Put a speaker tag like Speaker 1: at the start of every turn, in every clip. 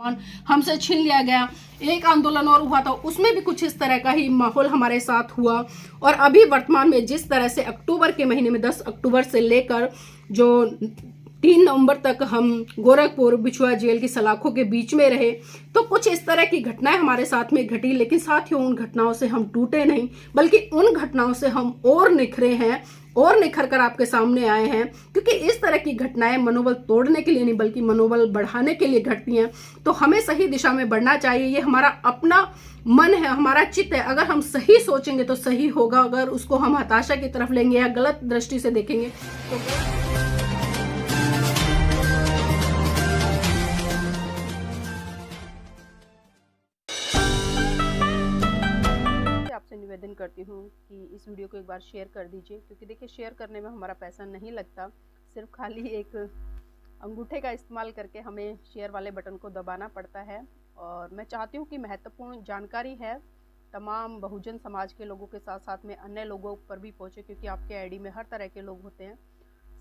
Speaker 1: सामान हमसे छीन लिया गया। एक आंदोलन और हुआ था, उसमें भी कुछ इस तरह का ही माहौल हमारे साथ हुआ। और अभी वर्तमान में जिस तरह से अक्टूबर के महीने में 10 अक्टूबर से लेकर जो 3 नवंबर तक हम गोरखपुर बिछुआ जेल की सलाखों के बीच में रहे, तो कुछ इस तरह की घटनाएं हमारे साथ में घटी। लेकिन साथियों, उन घटनाओं से हम टूटे नहीं, बल्कि उन घटनाओं से हम और निखरे हैं और निखर कर आपके सामने आए हैं। क्योंकि इस तरह की घटनाएं मनोबल तोड़ने के लिए नहीं, बल्कि मनोबल बढ़ाने के लिए घटती हैं। तो हमें सही दिशा में बढ़ना चाहिए। ये हमारा अपना मन है, हमारा चित्त है। अगर हम सही सोचेंगे तो सही होगा। अगर उसको हम हताशा की तरफ लेंगे या गलत दृष्टि से देखेंगे तो आपसे निवेदन करती हूँ कि इस वीडियो को एक बार शेयर कर दीजिए। क्योंकि देखिए, शेयर करने में हमारा पैसा नहीं लगता, सिर्फ खाली एक अंगूठे का इस्तेमाल करके हमें शेयर वाले बटन को दबाना पड़ता है। और मैं चाहती हूँ कि महत्वपूर्ण जानकारी है तमाम बहुजन समाज के लोगों के साथ साथ में अन्य लोगों पर भी पहुँचे, क्योंकि आपके आईडी में हर तरह के लोग होते हैं।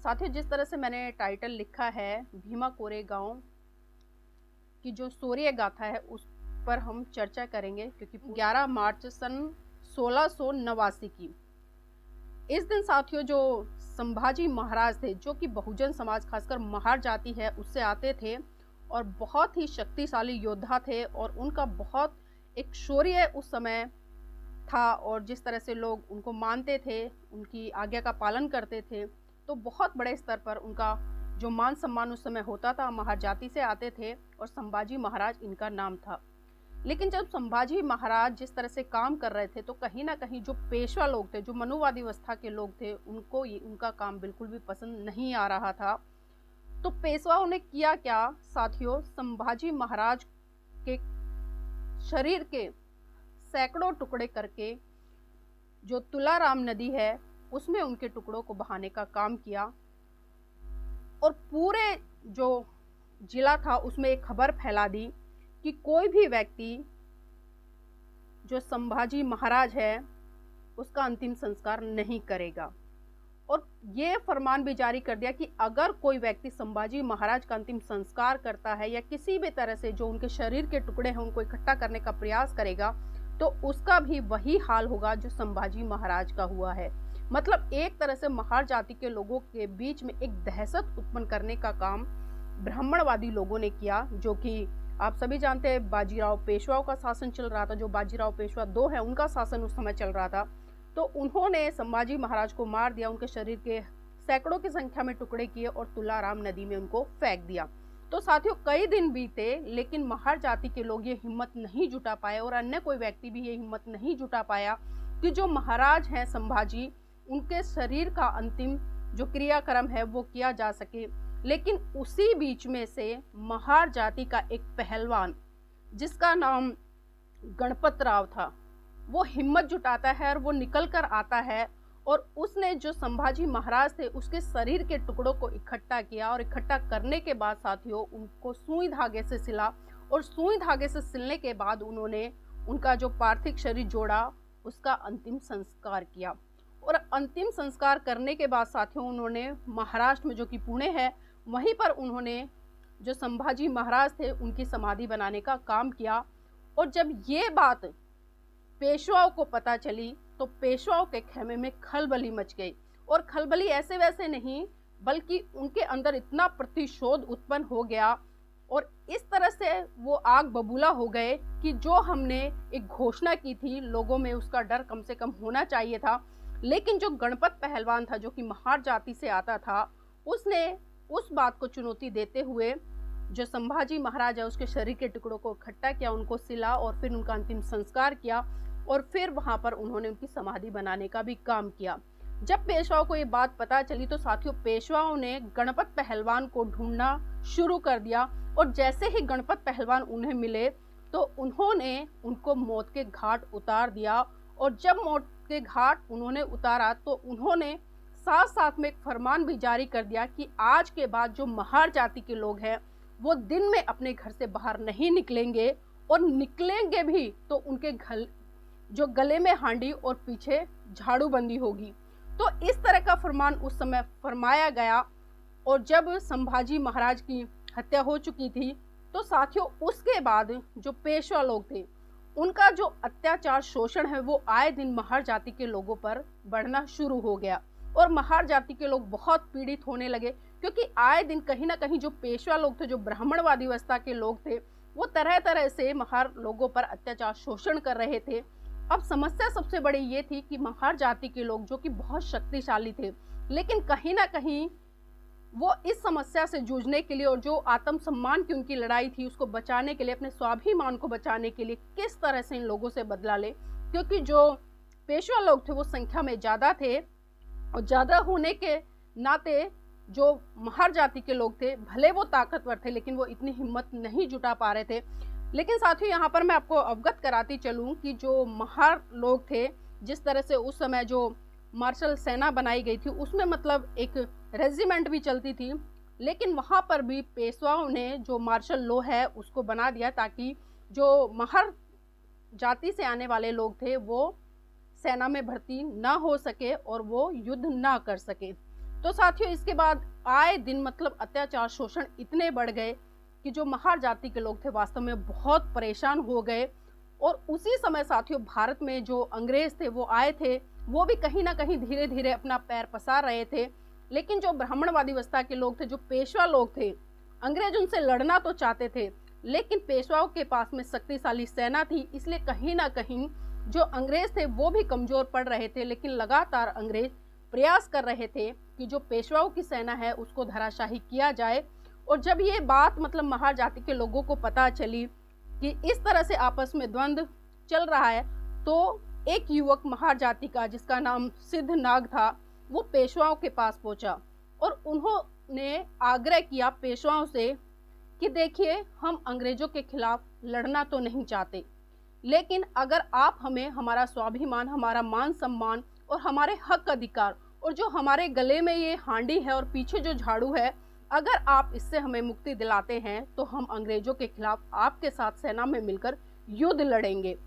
Speaker 1: साथियों, जिस तरह से मैंने टाइटल लिखा है, भीमा कोरे गाँव की जो शौर्य गाथा है उस पर हम चर्चा करेंगे। क्योंकि 11 मार्च सन 1689 की इस दिन साथियों, जो संभाजी महाराज थे, जो कि बहुजन समाज खासकर महार जाति है उससे आते थे और बहुत ही शक्तिशाली योद्धा थे। और उनका बहुत एक शौर्य उस समय था और जिस तरह से लोग उनको मानते थे, उनकी आज्ञा का पालन करते थे, तो बहुत बड़े स्तर पर उनका जो मान सम्मान उस समय होता था। महार जाति से आते थे और संभाजी महाराज इनका नाम था। लेकिन जब संभाजी महाराज जिस तरह से काम कर रहे थे, तो कहीं ना कहीं जो पेशवा लोग थे, जो मनुवादी अवस्था के लोग थे, उनको उनका काम बिल्कुल भी पसंद नहीं आ रहा था। तो पेशवाओं ने किया क्या साथियों, संभाजी महाराज के शरीर के सैकड़ों टुकड़े करके जो तुलाराम नदी है उसमें उनके टुकड़ों को बहाने का काम किया। और पूरे जो जिला था उसमें एक खबर फैला दी कि कोई भी व्यक्ति जो संभाजी महाराज है उसका अंतिम संस्कार नहीं करेगा। और ये फरमान भी जारी कर दिया कि अगर कोई व्यक्ति संभाजी महाराज का अंतिम संस्कार करता है या किसी भी तरह से जो उनके शरीर के टुकड़े हैं उनको इकट्ठा करने का प्रयास करेगा, तो उसका भी वही हाल होगा जो संभाजी महाराज का हुआ है। मतलब एक तरह से महार जाति के लोगों के बीच में एक दहशत उत्पन्न करने का काम ब्राह्मणवादी लोगों ने किया। जो कि आप सभी जानते हैं, बाजीराव पेशवाओं का शासन चल रहा था। जो बाजीराव पेशवा 2 है उनका शासन उस समय चल रहा था। तो उन्होंने संभाजी महाराज को मार दिया, उनके शरीर के सैकड़ों की संख्या में टुकड़े किए और तुलाराम नदी में उनको फेंक दिया। तो साथियों, कई दिन बीते लेकिन महार जाति के लोग ये हिम्मत नहीं जुटा पाए और अन्य कोई व्यक्ति भी ये हिम्मत नहीं जुटा पाया कि जो महाराज हैं संभाजी, उनके शरीर का अंतिम जो क्रियाक्रम है वो किया जा सके। लेकिन उसी बीच में से महार जाति का एक पहलवान जिसका नाम गणपत राव था, वो हिम्मत जुटाता है और वो निकल कर आता है और उसने जो संभाजी महाराज थे उसके शरीर के टुकड़ों को इकट्ठा किया। और इकट्ठा करने के बाद साथियों उनको सुई धागे से सिला और सुई धागे से सिलने के बाद उन्होंने उनका जो पार्थिव शरीर जोड़ा, उसका अंतिम संस्कार किया। और अंतिम संस्कार करने के बाद साथियों उन्होंने महाराष्ट्र में, जो कि पुणे है, वहीं पर उन्होंने जो संभाजी महाराज थे उनकी समाधि बनाने का काम किया। और जब ये बात पेशवाओं को पता चली तो पेशवाओं के खेमे में खलबली मच गई। और खलबली ऐसे वैसे नहीं, बल्कि उनके अंदर इतना प्रतिशोध उत्पन्न हो गया और इस तरह से वो आग बबूला हो गए कि जो हमने एक घोषणा की थी, लोगों में उसका डर कम से कम होना चाहिए था। लेकिन जो गणपत पहलवान था, जो कि महार जाति से आता था, उसने उस बात को चुनौती देते हुए जो संभाजी महाराज है उसके शरीर के टुकड़ों को इकट्ठा किया, उनको सिला और फिर उनका अंतिम संस्कार किया। और फिर वहां पर उन्होंने उनकी समाधि बनाने का भी काम किया। जब पेशवाओं को ये बात पता चली तो साथियों पेशवाओं ने गणपत पहलवान को ढूंढना शुरू कर दिया। और जैसे ही गणपत पहलवान उन्हें मिले तो उन्होंने उनको मौत के घाट उतार दिया। और जब मौत के घाट उन्होंने उतारा तो उन्होंने साथ साथ में एक फरमान भी जारी कर दिया कि आज के बाद जो महार जाति के लोग हैं वो दिन में अपने घर से बाहर नहीं निकलेंगे, और निकलेंगे भी तो उनके जो गले में हांडी और पीछे झाड़ू बंदी होगी। तो इस तरह का फरमान उस समय फरमाया गया। और जब संभाजी महाराज की हत्या हो चुकी थी तो साथियों उसके बाद जो पेशवा लोग थे उनका जो अत्याचार शोषण है वो आए दिन महार जाति के लोगों पर बढ़ना शुरू हो गया और महार जाति के लोग बहुत पीड़ित होने लगे, क्योंकि आए दिन कहीं ना कहीं जो पेशवा लोग थे, जो ब्राह्मणवादी अवस्था के लोग थे, वो तरह तरह से महार लोगों पर अत्याचार शोषण कर रहे थे। अब समस्या सबसे बड़ी ये थी कि महार जाति के लोग जो कि बहुत शक्तिशाली थे, लेकिन कहीं ना कहीं वो इस समस्या से जूझने के लिए और जो आत्मसम्मान की उनकी लड़ाई थी उसको बचाने के लिए, अपने स्वाभिमान को बचाने के लिए किस तरह से इन लोगों से बदला ले, क्योंकि जो पेशवा लोग थे वो संख्या में ज़्यादा थे और ज़्यादा होने के नाते जो महार जाति के लोग थे भले वो ताकतवर थे लेकिन वो इतनी हिम्मत नहीं जुटा पा रहे थे। लेकिन साथियों यहाँ पर मैं आपको अवगत कराती चलूँ कि जो महार लोग थे, जिस तरह से उस समय जो मार्शल सेना बनाई गई थी उसमें मतलब एक रेजिमेंट भी चलती थी, लेकिन वहाँ पर भी पेशवाओं ने जो मार्शल लॉ है उसको बना दिया ताकि जो महार जाति से आने वाले लोग थे वो सेना में भर्ती ना हो सके और वो युद्ध ना कर सके। तो साथियों इसके बाद आए दिन मतलब अत्याचार शोषण इतने बढ़ गए कि जो महार जाति के लोग थे वास्तव में बहुत परेशान हो गए। और उसी समय साथियों भारत में जो अंग्रेज थे वो आए थे, वो भी कहीं ना कहीं धीरे धीरे अपना पैर पसार रहे थे। लेकिन जो ब्राह्मणवादी अवस्था के लोग थे, जो पेशवा लोग थे, अंग्रेज उनसे लड़ना तो चाहते थे लेकिन पेशवाओं के पास में शक्तिशाली सेना थी, इसलिए कहीं ना कहीं जो अंग्रेज थे वो भी कमजोर पड़ रहे थे। लेकिन लगातार अंग्रेज प्रयास कर रहे थे कि जो पेशवाओं की सेना है उसको धराशाही किया जाए। और जब ये बात मतलब महार जाति के लोगों को पता चली कि इस तरह से आपस में द्वंद्व चल रहा है, तो एक युवक महार जाति का जिसका नाम सिद्धनाग था वो पेशवाओं के पास पहुंचा और उन्होंने आग्रह किया पेशवाओं से कि देखिए हम अंग्रेजों के खिलाफ लड़ना तो नहीं चाहते, लेकिन अगर आप हमें हमारा स्वाभिमान, हमारा मान सम्मान और हमारे हक अधिकार और जो हमारे गले में ये हांडी है और पीछे जो झाड़ू है, अगर आप इससे हमें मुक्ति दिलाते हैं तो हम अंग्रेजों के खिलाफ आपके साथ सेना में मिलकर युद्ध लड़ेंगे।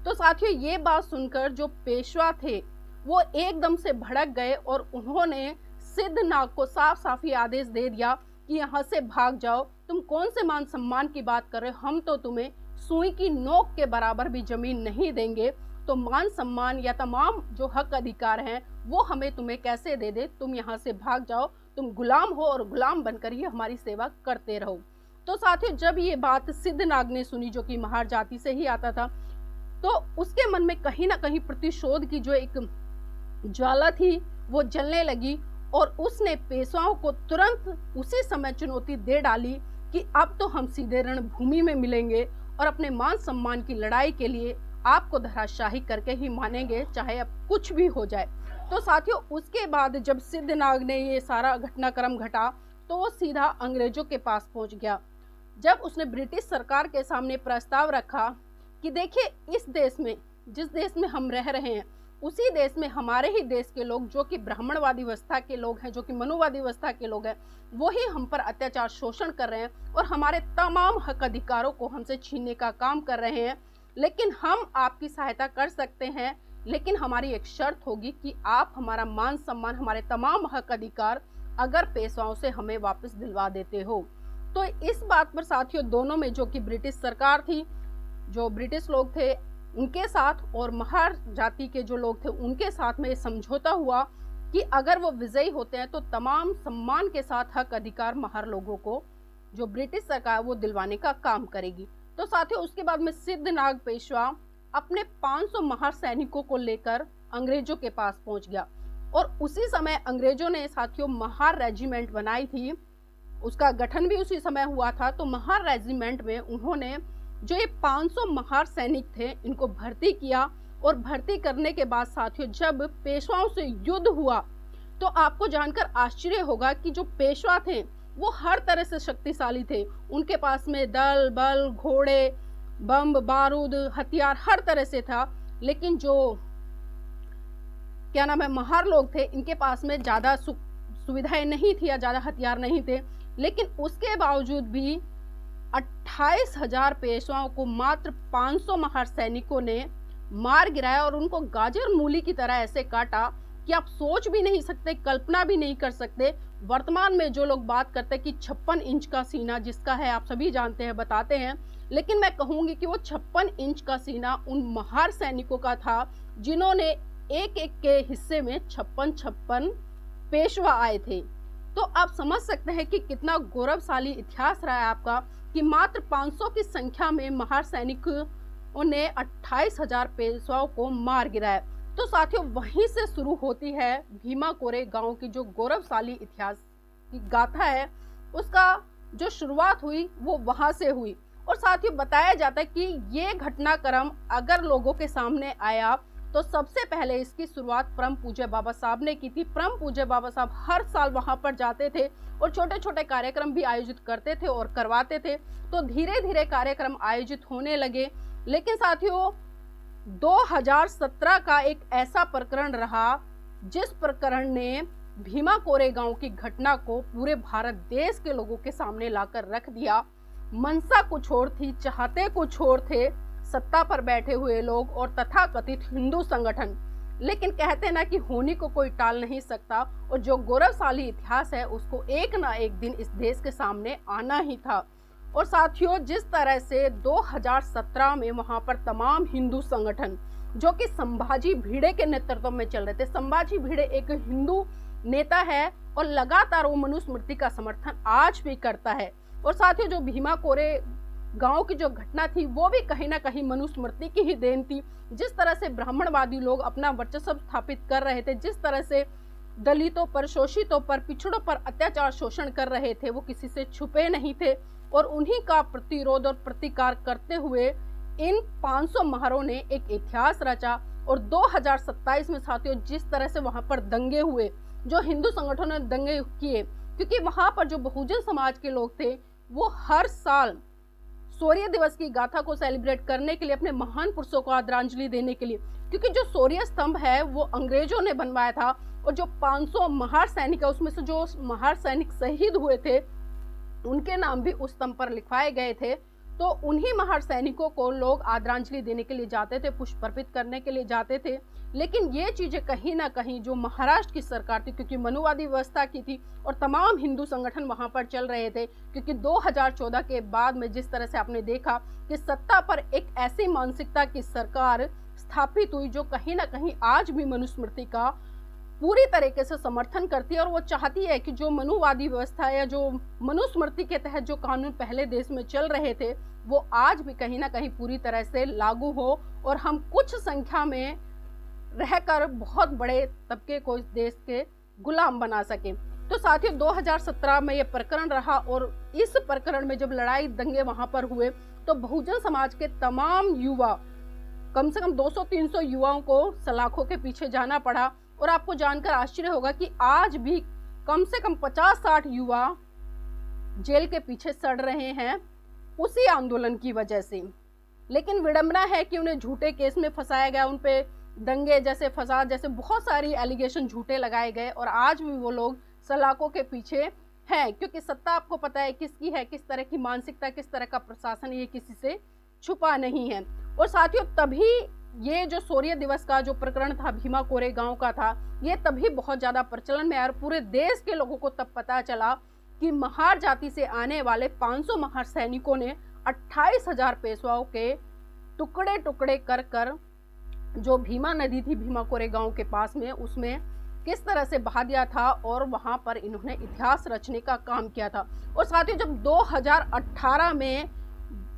Speaker 1: तो साथियों ये बात सुनकर जो पेशवा थे वो एकदम से भड़क गए और उन्होंने सिद्धनाग को साफ साफ ये आदेश दे दिया कि यहाँ से भाग जाओ, तुम कौन से मान सम्मान की बात कर रहे हो, हम तो तुम्हें सुई की नोक के बराबर भी जमीन नहीं देंगे, तो मान सम्मान या तमाम जो हक अधिकार हैं वो हमें तुम्हें कैसे दे दे, तुम यहाँ से भाग जाओ, तुम गुलाम हो और गुलाम बनकर ही हमारी सेवा करते रहो। तो साथियों जब ये बात सिद्धनाग ने सुनी, जो कि महार जाति से ही आता था, तो उसके मन में कहीं ना कहीं प्रतिशोध की जो एक ज्वाला थी वो जलने लगी और उसने पेशवाओं को तुरंत उसी समय चुनौती दे डाली कि अब तो हम सीधे रणभूमि में मिलेंगे और अपने मान सम्मान की लड़ाई के लिए आपको धराशाही करके ही मानेंगे, चाहे अब कुछ भी हो जाए। तो साथियों उसके बाद जब सिद्धनाग ने ये सारा घटनाक्रम घटा तो वो सीधा अंग्रेजों के पास पहुंच गया। जब उसने ब्रिटिश सरकार के सामने प्रस्ताव रखा कि देखिए इस देश में, जिस देश में हम रह रहे हैं, उसी देश में हमारे ही देश के लोग जो कि ब्राह्मणवादी अवस्था के लोग हैं, जो कि मनुवादी अवस्था के लोग हैं, वही हम पर अत्याचार शोषण कर रहे हैं और हमारे तमाम हक अधिकारों को हमसे छीनने का काम कर रहे हैं। लेकिन हम आपकी सहायता कर सकते हैं, लेकिन हमारी एक शर्त होगी कि आप हमारा मान सम्मान, हमारे तमाम हक अधिकार अगर पेशवाओं से हमें वापस दिलवा देते हो। तो इस बात पर साथियों दोनों में, जो कि ब्रिटिश सरकार थी, जो ब्रिटिश लोग थे उनके साथ और महार जाति के जो लोग थे उनके साथ में ये समझौता हुआ कि अगर वो विजयी होते हैं तो तमाम सम्मान के साथ हक अधिकार महार लोगों को जो ब्रिटिश सरकार वो दिलवाने का काम करेगी। तो साथियों उसके बाद में सिद्धनाग पेशवा अपने 500 महार सैनिकों को लेकर अंग्रेजों के पास पहुंच गया और उसी समय अंग्रेजों ने साथियों महार रेजिमेंट बनाई थी, उसका गठन भी उसी समय हुआ था। तो महार रेजिमेंट में उन्होंने जो ये 500 महार सैनिक थे इनको भर्ती किया और भर्ती करने के बाद साथियों जब पेशवाओं से युद्ध हुआ तो आपको जानकर आश्चर्य होगा कि जो पेशवा थे वो हर तरह से शक्तिशाली थे, उनके पास में दल बल, घोड़े, बम, बारूद, हथियार हर तरह से था। लेकिन जो क्या नाम है महार लोग थे इनके पास में ज़्यादा सुविधाएं नहीं थी या ज़्यादा हथियार नहीं थे, लेकिन उसके बावजूद भी 28,000 पेशवाओं को मात्र 500 महार सैनिकों ने मार गिराया और उनको गाजर मूली की तरह ऐसे काटा कि आप सोच भी नहीं सकते, कल्पना भी नहीं कर सकते। वर्तमान में जो लोग बात करते हैं कि 56 इंच का सीना जिसका है, आप सभी जानते हैं, बताते हैं, लेकिन मैं कहूंगी कि वो 56 इंच का सीना उन महार सैनिकों का था जिन्होंने एक एक के हिस्से में 56 पेशवा आए थे। तो आप समझ सकते हैं कि कितना गौरवशाली इतिहास रहा है आपका, कि मात्र 500 की संख्या में महार सैनिकों ने 28,000 पेशवाओं को मार गिराया। तो साथियों, वहीं से शुरू होती है भीमा कोरे गांव की जो गौरवशाली इतिहास की गाथा है, उसका जो शुरुआत हुई वो वहां से हुई। और साथियों, बताया जाता है कि ये घटनाक्रम अगर लोगों के सामने आया तो सबसे पहले इसकी शुरुआत परम पूज्य बाबा साहब ने की थी। परम पूज्य बाबा साहब हर साल वहां पर जाते थे और छोटे छोटे कार्यक्रम भी आयोजित करते थे और करवाते थे। तो धीरे धीरे कार्यक्रम आयोजित होने लगे। लेकिन साथियों, 2017 का एक ऐसा प्रकरण रहा जिस प्रकरण ने भीमा कोरे गांव की घटना को पूरे भारत देश के लोगों के सामने लाकर रख दिया। मंशा कुछ और थी, चाहते कुछ और थे, सत्ता पर बैठे हुए लोग और तथाकथित हिंदू संगठन। लेकिन कहते ना कि होने को कोई टाल नहीं सकता, और जो गौरवशाली इतिहास है उसको एक ना एक दिन इस देश के सामने आना ही था। और साथियों, जिस तरह से 2017 में वहां पर तमाम हिंदू संगठन जो कि संभाजी भिड़े के नेतृत्व में चल रहे थे, संभाजी भिड़े एक हिंदू नेता है और लगातार वो मनुस्मृति का समर्थन आज भी करता है। और साथियों, जो भीमा कोरे गांव की जो घटना थी वो भी कहीं ना कहीं मनुस्मृति की ही देन थी। जिस तरह से ब्राह्मणवादी लोग अपना वर्चस्व स्थापित कर रहे थे, जिस तरह से दलितों पर, शोषितों पर, पिछड़ों पर अत्याचार शोषण कर रहे थे, वो किसी से छुपे नहीं थे। और उन्हीं का प्रतिरोध और प्रतिकार करते हुए इन 500 महारों ने एक इतिहास रचा। और 2027 में साथियों, जिस तरह से वहां पर दंगे हुए, जो हिंदू संगठनों ने दंगे किए, क्योंकि वहां पर जो बहुजन समाज के लोग थे वो हर साल शौर्य दिवस की गाथा को सेलिब्रेट करने के लिए, अपने महान पुरुषों को आदरांजलि देने के लिए, क्योंकि जो शौर्य स्तंभ है वो अंग्रेजों ने बनवाया था। और जो 500 महार सैनिक है उसमें से जो महार सैनिक शहीद हुए थे उनके नाम भी उस स्तंभ पर लिखवाए गए थे। तो उन्हीं महार सैनिकों को लोग आदरांजलि देने के लिए जाते थे, पुष्प अर्पित करने के लिए जाते थे। लेकिन ये चीजें कहीं ना कहीं जो महाराष्ट्र की सरकार थी, क्योंकि मनुवादी व्यवस्था की थी और तमाम हिंदू संगठन वहां पर चल रहे थे, क्योंकि 2014 के बाद में जिस तरह से आपने देखा कि सत्ता पर एक ऐसी मानसिकता की सरकार स्थापित हुई जो कहीं ना कहीं आज भी मनुस्मृति का पूरी तरीके से समर्थन करती है। और वो चाहती है कि जो मनुवादी व्यवस्था या जो मनुस्मृति के तहत जो कानून पहले देश में चल रहे थे वो आज भी कहीं ना कहीं पूरी तरह से लागू हो और हम कुछ संख्या में रहकर बहुत बड़े तबके को इस देश के गुलाम बना सके। तो साथियों, 2017 में ये प्रकरण रहा और इस प्रकरण में जब लड़ाई दंगे वहां पर हुए तो बहुजन समाज के तमाम युवा, कम से कम 200-300 युवाओं को सलाखों के पीछे जाना पड़ा। और आपको जानकर आश्चर्य होगा कि आज भी कम से कम 50-60 युवा जेल के पीछे सड़ रहे हैं उसी आंदोलन की वजह से। लेकिन विडंबना है कि उन्हें झूठे केस में फंसाया गया, उन पे दंगे जैसे, फसाद जैसे बहुत सारी एलिगेशन झूठे लगाए गए और आज भी वो लोग सलाखों के पीछे हैं। क्योंकि सत्ता आपको पता है किसकी है, किस तरह की मानसिकता, किस तरह का प्रशासन, ये किसी से छुपा नहीं है। और साथियों, तभी ये जो शौर्य दिवस का जो प्रकरण था भीमा कोरे गांव का था, ये तभी बहुत ज्यादा प्रचलन में आया और पूरे देश के लोगों को तब पता चला कि महार जाति से आने वाले 500 महार सैनिकों ने 28,000 पेशवाओं के टुकड़े टुकड़े कर कर जो भीमा नदी थी भीमा कोरे गांव के पास में, उसमें किस तरह से बहा दिया था और वहां पर इन्होंने इतिहास रचने का काम किया था। और साथियों, जब 2018 में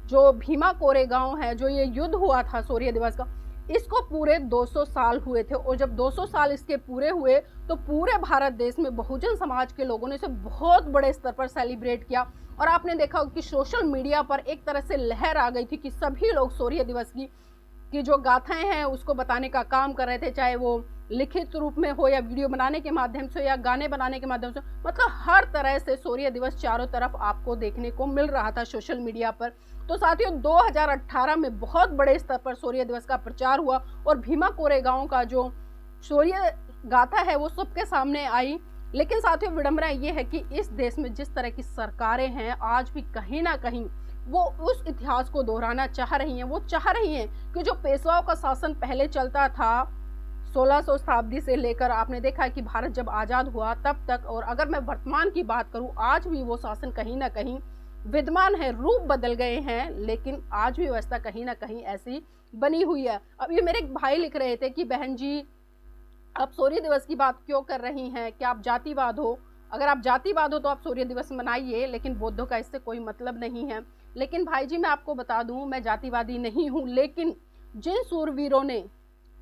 Speaker 1: जो भीमा कोरे गांव है, जो ये युद्ध हुआ था शौर्य दिवस का, इसको पूरे 200 साल हुए थे। और जब 200 साल इसके पूरे हुए तो पूरे भारत देश में बहुजन समाज के लोगों ने इसे बहुत बड़े स्तर पर सेलिब्रेट किया। और आपने देखा कि सोशल मीडिया पर एक तरह से लहर आ गई थी कि सभी लोग शौर्य दिवस की जो गाथाएं हैं उसको बताने का काम कर रहे थे, चाहे वो लिखित रूप में हो या वीडियो बनाने के माध्यम से या गाने बनाने के माध्यम से, मतलब हर तरह से शौर्य दिवस चारों तरफ आपको देखने को मिल रहा था सोशल मीडिया पर। तो साथियों, 2018 में बहुत बड़े स्तर पर शौर्य दिवस का प्रचार हुआ और भीमा कोरे गांव का जो शौर्य गाथा है वो सबके सामने आई। लेकिन साथियों, विडंबना ये है कि इस देश में जिस तरह की सरकारें हैं आज भी कहीं ना कहीं वो उस इतिहास को दोहराना चाह रही हैं। वो चाह रही हैं कि जो पेशवाओं का शासन पहले चलता था 1600 शताब्दी से लेकर आपने देखा है कि भारत जब आज़ाद हुआ तब तक, और अगर मैं वर्तमान की बात करूं, आज भी वो शासन कहीं ना कहीं विद्यमान है। रूप बदल गए हैं लेकिन आज भी व्यवस्था कहीं ना कहीं ऐसी बनी हुई है। अब ये मेरे एक भाई लिख रहे थे कि बहन जी आप सूर्य दिवस की बात क्यों कर रही हैं, क्या आप जातिवाद हो? अगर आप जातिवाद हो तो आप सूर्य दिवस मनाइए, लेकिन बौद्धों का इससे कोई मतलब नहीं है। लेकिन भाई जी मैं आपको बता दूं, मैं जातिवादी नहीं हूं, लेकिन जिन सूरवीरों ने,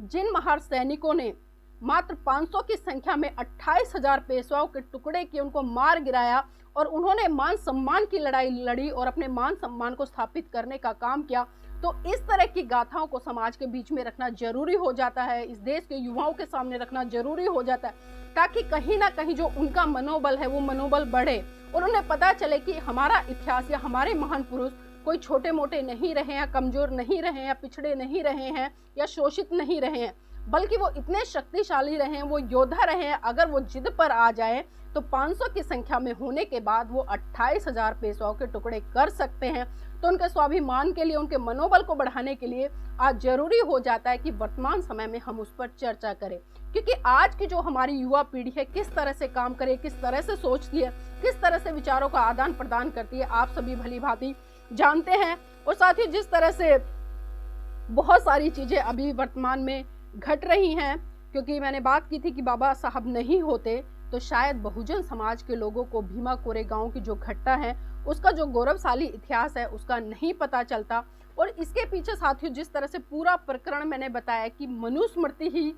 Speaker 1: जिन महार सैनिकों ने मात्र 500 की संख्या में 28,000 पेशवाओं के टुकड़े किए, उनको मार गिराया और उन्होंने मान सम्मान की लड़ाई लड़ी और अपने मान सम्मान को स्थापित करने का काम किया, तो इस तरह की गाथाओं को समाज के बीच में रखना जरूरी हो जाता है, इस देश के युवाओं के सामने रखना जरूरी हो जाता है, ताकि कहीं ना कहीं जो उनका मनोबल है वो मनोबल बढ़े और उन्हें पता चले कि हमारा इतिहास या हमारे महान पुरुष कोई छोटे मोटे नहीं रहे हैं, कमजोर नहीं रहे हैं, पिछड़े नहीं रहे हैं या शोषित नहीं रहे हैं, बल्कि वो इतने शक्तिशाली रहे हैं, वो योद्धा रहे हैं। अगर वो जिद पर आ जाए तो 500 की संख्या में होने के बाद वो 28,000 पेशवाओं के टुकड़े कर सकते हैं। तो उनके स्वाभिमान के लिए, उनके मनोबल को बढ़ाने के लिए आज जरूरी हो जाता है कि वर्तमान समय में हम उस पर चर्चा करें, क्योंकि आज की जो हमारी युवा पीढ़ी है किस तरह से काम करे, किस तरह से सोचती है, किस तरह से विचारों का आदान प्रदान करती है, आप सभी भली भांति जानते हैं। और साथ ही जिस तरह से बहुत सारी चीजें अभी वर्तमान में घट रही हैं, क्योंकि मैंने बात की थी कि बाबा साहब नहीं होते तो शायद बहुजन समाज के लोगों को भीमा कोरेगांव की जो घटना है उसका जो गौरवशाली इतिहास है उसका नहीं पता चलता। और इसके पीछे साथियों जिस तरह से पूरा प्रकरण मैंने बताया कि मनुस्मृति ही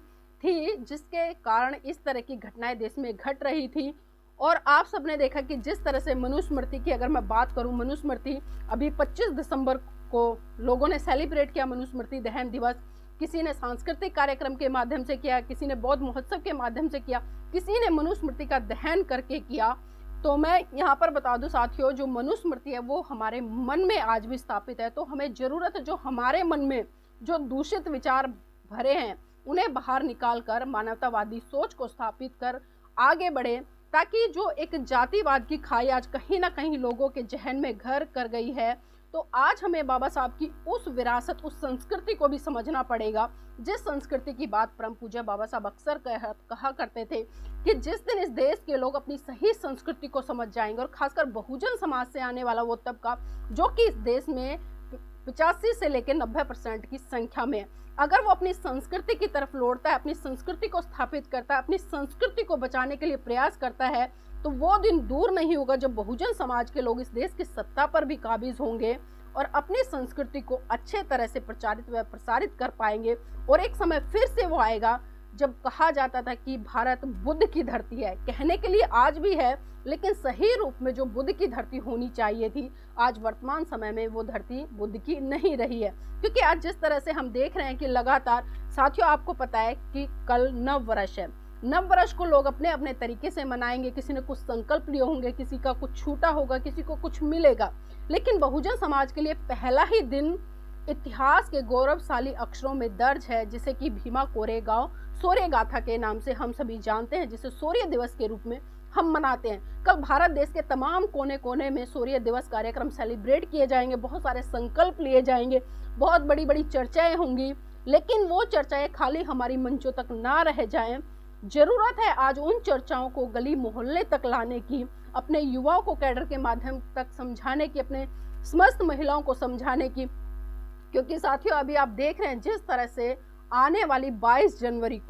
Speaker 1: थी जिसके कारण इस तरह की घटनाएं देश में घट रही थी। और आप सबने देखा कि जिस तरह से मनुस्मृति की अगर मैं बात करूं, मनुस्मृति अभी 25 दिसंबर को लोगों ने सेलिब्रेट किया मनुस्मृति दहन दिवस। किसी ने सांस्कृतिक कार्यक्रम के माध्यम से किया, किसी ने बौद्ध महोत्सव के माध्यम से किया, किसी ने मनुस्मृति का दहन करके किया। तो मैं यहाँ पर बता दूं साथियों, जो मनुस्मृति है वो हमारे मन में आज भी स्थापित है। तो हमें जरूरत है जो हमारे मन में जो दूषित विचार भरे हैं उन्हें बाहर निकाल कर मानवतावादी सोच को स्थापित कर आगे बढ़े, ताकि जो एक जातिवाद की खाई आज कहीं ना कहीं लोगों के जहन में घर कर गई है, तो आज हमें बाबा साहब की उस विरासत, उस संस्कृति को भी समझना पड़ेगा, जिस संस्कृति की बात परम पूज्य बाबा साहब अक्सर कहा करते थे कि जिस दिन इस देश के लोग अपनी सही संस्कृति को समझ जाएंगे, और खासकर बहुजन समाज से आने वाला वो तबका जो कि इस देश में 85 से लेकर 90% की संख्या में, अगर वो अपनी संस्कृति की तरफ लौटता है, अपनी संस्कृति को स्थापित करता है, अपनी संस्कृति को बचाने के लिए प्रयास करता है, तो वो दिन दूर नहीं होगा जब बहुजन समाज के लोग इस देश की सत्ता पर भी काबिज होंगे और अपनी संस्कृति को अच्छे तरह से प्रचारित व प्रसारित कर पाएंगे। और एक समय फिर से वो आएगा जब कहा जाता था कि भारत बुद्ध की धरती है। कहने के लिए आज भी है, लेकिन सही रूप में जो बुद्ध की धरती होनी चाहिए थी, आज वर्तमान समय में वो धरती बुद्ध की नहीं रही है। क्योंकि आज जिस तरह से हम देख रहे हैं कि लगातार, साथियों आपको पता है कि कल नव वर्ष है, नव वर्ष को लोग अपने अपने तरीके से मनाएंगे, किसी ने कुछ संकल्प लिए होंगे, किसी का कुछ छूटा होगा, किसी को कुछ मिलेगा, लेकिन बहुजन समाज के लिए पहला ही दिन इतिहास के गौरवशाली अक्षरों में दर्ज है, जिसे कि भीमा कोरेगांव सूर्य गाथा के नाम से हम सभी जानते हैं, जिसे सूर्य दिवस के रूप में हम मनाते हैं। कल भारत देश के तमाम कोने कोने में सूर्य दिवस कार्यक्रम सेलिब्रेट किए जाएंगे, बहुत सारे संकल्प लिए जाएंगे, बहुत बड़ी बड़ी चर्चाएं होंगी, लेकिन वो चर्चाएं खाली हमारी मंचों तक ना रह जाएं। जरूरत है आज उन चर्चाओं को गली मोहल्ले तक लाने की, अपने युवाओं को कैडर के माध्यम तक समझाने की, अपने समस्त महिलाओं को समझाने की। क्योंकि साथियों अभी आप देख रहे हैं जिस तरह से आने वाली 22 जनवरी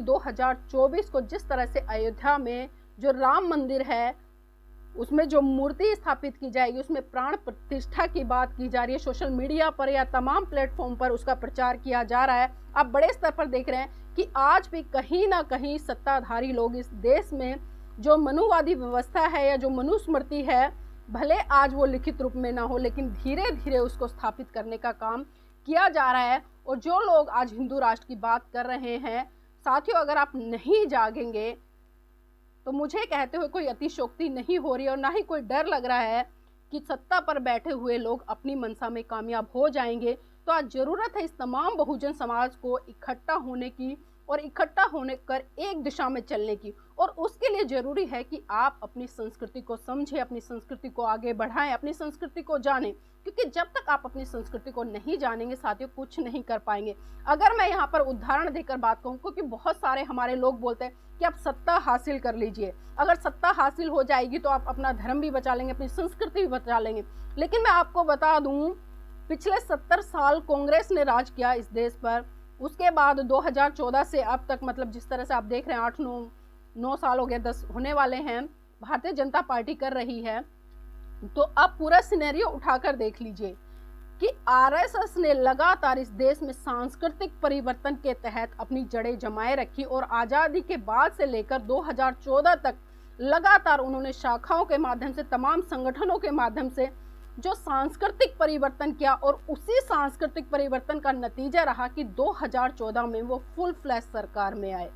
Speaker 1: 2024 को जिस तरह से अयोध्या में जो राम मंदिर है उसमें जो मूर्ति स्थापित की जाएगी, उसमें प्राण प्रतिष्ठा की बात की जा रही है, सोशल मीडिया पर या तमाम प्लेटफॉर्म पर उसका प्रचार किया जा रहा है। आप बड़े स्तर पर देख रहे हैं कि आज भी कहीं ना कहीं सत्ताधारी लोग इस देश में जो मनुवादी व्यवस्था है या जो मनुस्मृति है, भले आज वो लिखित रूप में ना हो, लेकिन धीरे धीरे उसको स्थापित करने का काम किया जा रहा है। और जो लोग आज हिंदू राष्ट्र की बात कर रहे हैं, साथियों अगर आप नहीं जागेंगे तो मुझे कहते हुए कोई अतिशयोक्ति नहीं हो रही और ना ही कोई डर लग रहा है कि सत्ता पर बैठे हुए लोग अपनी मंशा में कामयाब हो जाएंगे। तो आज जरूरत है इस तमाम बहुजन समाज को इकट्ठा होने की, और इकट्ठा होने कर एक दिशा में चलने की। और उसके लिए ज़रूरी है कि आप अपनी संस्कृति को समझें, अपनी संस्कृति को आगे बढ़ाएं, अपनी संस्कृति को जानें, क्योंकि जब तक आप अपनी संस्कृति को नहीं जानेंगे साथियों, कुछ नहीं कर पाएंगे। अगर मैं यहाँ पर उदाहरण देकर बात कहूँ, क्योंकि बहुत सारे हमारे लोग बोलते हैं कि आप सत्ता हासिल कर लीजिए, अगर सत्ता हासिल हो जाएगी तो आप अपना धर्म भी बचा लेंगे, अपनी संस्कृति भी बचा लेंगे। लेकिन मैं आपको बता दूं, पिछले 70 साल कांग्रेस ने राज किया इस देश पर। उसके बाद 2014 से अब तक, मतलब जिस तरह से आप देख रहे हैं 8-9 साल हो गए, 10 होने वाले हैं, भारतीय जनता पार्टी कर रही है। तो अब पूरा सिनेरियो उठाकर देख लीजिए कि आरएसएस ने लगातार इस देश में सांस्कृतिक परिवर्तन के तहत अपनी जड़ें जमाए रखी और आज़ादी के बाद से लेकर 2014 तक लगातार उन्होंने शाखाओं के माध्यम से, तमाम संगठनों के माध्यम से जो सांस्कृतिक परिवर्तन किया। और उसी सांस्कृतिक परिवर्तन का नतीजा रहा कि 2014 में वो फुल फ्लैश सरकार में आए।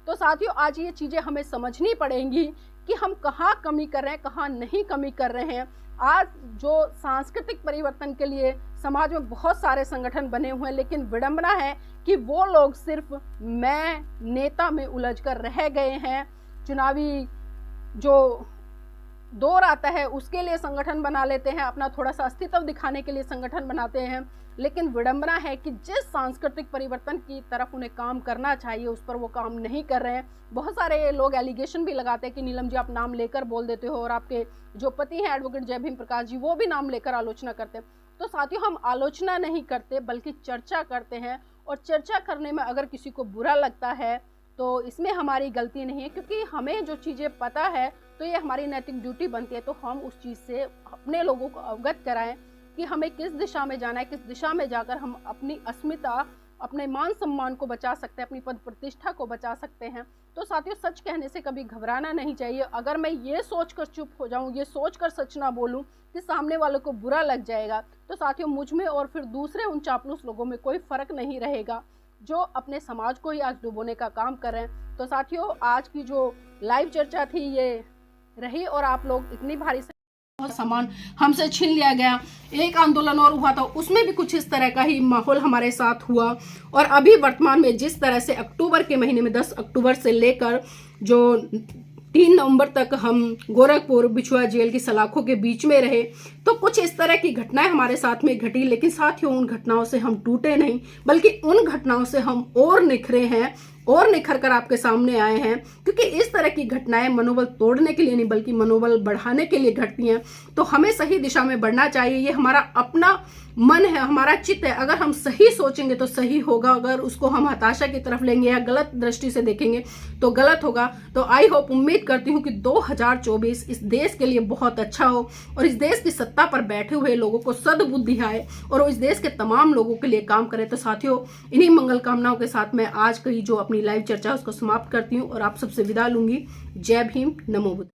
Speaker 1: तो साथियों, आज ये चीज़ें हमें समझनी पड़ेंगी कि हम कहाँ कमी कर रहे हैं, कहाँ नहीं कमी कर रहे हैं। आज जो सांस्कृतिक परिवर्तन के लिए समाज में बहुत सारे संगठन बने हुए हैं, लेकिन विडंबना है कि वो लोग सिर्फ मैं नेता में उलझ कर रह गए हैं। चुनावी जो दौर आता है उसके लिए संगठन बना लेते हैं, अपना थोड़ा सा अस्तित्व दिखाने के लिए संगठन बनाते हैं, लेकिन विडंबना है कि जिस सांस्कृतिक परिवर्तन की तरफ उन्हें काम करना चाहिए उस पर वो काम नहीं कर रहे हैं। बहुत सारे लोग एलिगेशन भी लगाते हैं कि नीलम जी आप नाम लेकर बोल देते हो, और आपके जो पति हैं एडवोकेट जय भीम प्रकाश जी, वो भी नाम लेकर आलोचना करते हैं। तो साथियों, हम आलोचना नहीं करते बल्कि चर्चा करते हैं, और चर्चा करने में अगर किसी को बुरा लगता है तो इसमें हमारी गलती नहीं है, क्योंकि हमें जो चीज़ें पता है तो ये हमारी नैतिक ड्यूटी बनती है। तो हम उस चीज़ से अपने लोगों को अवगत कराएं कि हमें किस दिशा में जाना है, किस दिशा में जाकर हम अपनी अस्मिता, अपने मान सम्मान को बचा सकते हैं, अपनी पद प्रतिष्ठा को बचा सकते हैं। तो साथियों, सच कहने से कभी घबराना नहीं चाहिए। अगर मैं ये सोचकर चुप हो जाऊं, ये सोचकर सच ना बोलूं कि सामने वालों को बुरा लग जाएगा, तो साथियों मुझ में और फिर दूसरे उन चापलूस लोगों में कोई फ़र्क नहीं रहेगा जो अपने समाज को ही आज डुबोने का काम कर रहे हैं। तो साथियों, आज की जो लाइव चर्चा थी ये रही, और आप लोग इतनी भारी से सामान हमसे छीन लिया गया। एक आंदोलन और हुआ था, उसमें भी कुछ इस तरह का ही माहौल हमारे साथ हुआ। और अभी वर्तमान में जिस तरह से अक्टूबर के महीने में 10 अक्टूबर से लेकर जो 3 नवंबर तक हम गोरखपुर बिछुआ जेल की सलाखों के बीच में रहे, तो कुछ इस तरह की घटनाएं हमारे साथ में घटी। लेकिन साथियों, उन घटनाओं से हम टूटे नहीं, बल्कि उन घटनाओं से हम और निखरे हैं और निखर कर आपके सामने आए हैं, क्योंकि इस तरह की घटनाएं मनोबल तोड़ने के लिए नहीं बल्कि मनोबल बढ़ाने के लिए घटती हैं। तो हमें सही दिशा में बढ़ना चाहिए, ये हमारा अपना मन है, हमारा चित्त है। अगर हम सही सोचेंगे तो सही होगा, अगर उसको हम हताशा की तरफ लेंगे या गलत दृष्टि से देखेंगे तो गलत होगा। तो आई होप, उम्मीद करती हूँ कि 2024 इस देश के लिए बहुत अच्छा हो, और इस देश की सत्ता पर बैठे हुए लोगों को सद्बुद्धि आए और वो इस देश के तमाम लोगों के लिए काम करे। तो साथियों, इन्हीं मंगल कामनाओं के साथ मैं आज की जो अपनी लाइव चर्चा उसको समाप्त करती हूँ और आप सबसे विदा लूंगी। जय भीम, नमो बुद्ध।